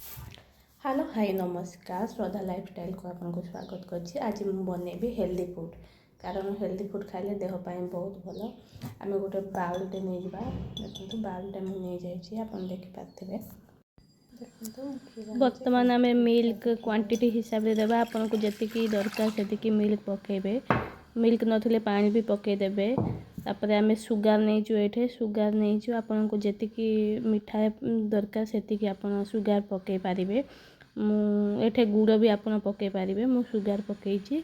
Hello hi नमस्कार श्रद्धा lifestyle को आपको स्वागत करछि। आज मैं बनैबी हेल्दी फूड कारण हेल्दी फूड खाइले देह पाए बहुत भल। आम गोटे बाउलटे नहीं जा देखो बाउलटे मुझे नहीं जाइए आप देखिपारे बर्तमान आम मिल्क क्वांटिटी हिसाब से देवा आपन को जी दरकार से मिल्क पकेबे। मिल्क नथिले पानी भी पकेदेबे। तापर आम सुगार नहीं ये सुगार नहीं आपन को जी मिठा दरकार से आपन सुगार पकई पारे। मुझे गुड़ भी आपन पकई पारे मु सुगार पकई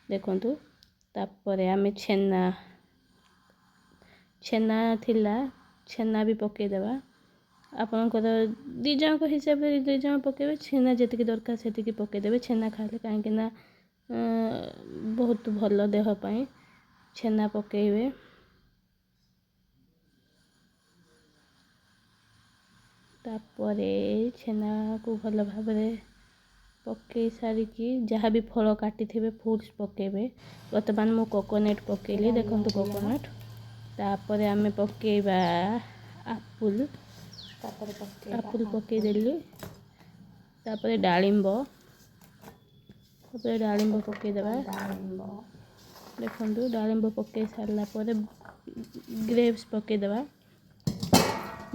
देखु। तापर आम छेना छेना थिला छेना भी पकईदेवा आपणकर दी जन को हिसाब से दी जन पकेबे। छेना जी दरकार से पकईदेवे। छेना खाइले कहीं बहुत भल देह पाए छेना पकेबे। तापरे छेना को भल भाव पकई सारिकी जहाँ भी फल काटी थे फ्रूट्स पकेबे। बर्तमान मु कोकोनट पकेली देखो कोकोनट। तापर आम पकेबा आपुल आपुल पकईदेली। तापर डालिंब पकईदेवा देखो डालिंब पकई सारा ग्रेप्स पकईदेवा।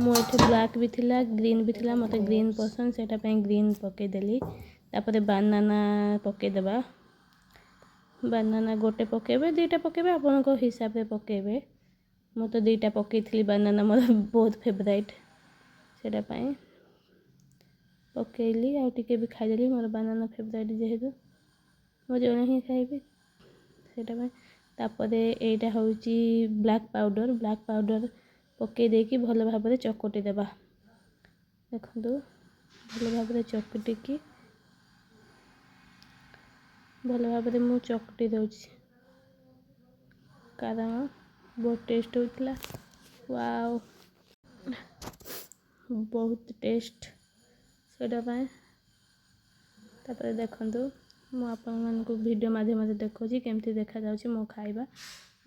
मुझे ब्लैक भी थिला ग्रीन भी थिला मते ग्रीन पसंद से ग्रीन पकईदेली। तापर बानाना पकईदेवा। बानाना गोटे पकेबे दीटा पकेबे आपन को हिसाब से पकेबे। मु तो दीटा पकई बानाना मोर बहुत फेवरेट से पकईली आउ टिके भी खाईदेली मोर बानाना फेवरेट जेहेतु मु जड़े ही खाइबी से। तापर एटा हूँ ब्लैक पाउडर पकई देकी भल भाव चकटी देबा देखो भल भाव चकटिकी भल भाव मु चकटी दउछि कारण बहुत टेस्ट होता। वाओ बहुत टेस्ट से देखु मुझे वीडियो माध्यम देखा केमती देखा जाउछि मो खाइबा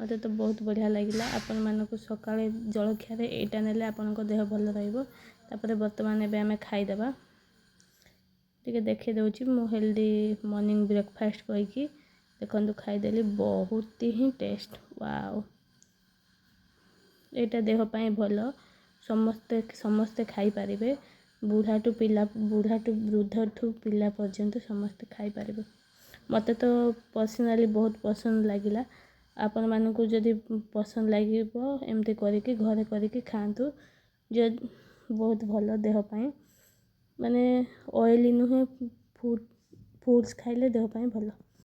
मत तो बहुत बढ़िया लगिला। आपण मानक सकाळे जलखिया एटा नेले आपण को देह भल रहिबो। तापर वर्तमान एबे आमे खाइदेबा टिके देखे दउछि मो हेल्दी मॉर्निंग ब्रेकफास्ट कहिकी देखो खाइदेली बहुत ही टेस्ट। वाओ एटा देह पाए भल समस्ते समस्ते खाई पारिबे। बुढ़ा टू वृद्ध ठू पिला पर्यंत समस्ते खाई पारिबे। मते तो पर्सनली बहुत पसंद लगिला। आपण मानकु जदि पसंद लागिबो एमती करिकी घरे करिकी खांतु जो बहुत भल देह पाए माने ऑयली नुहे फूड्स खाइले देह पाए भल।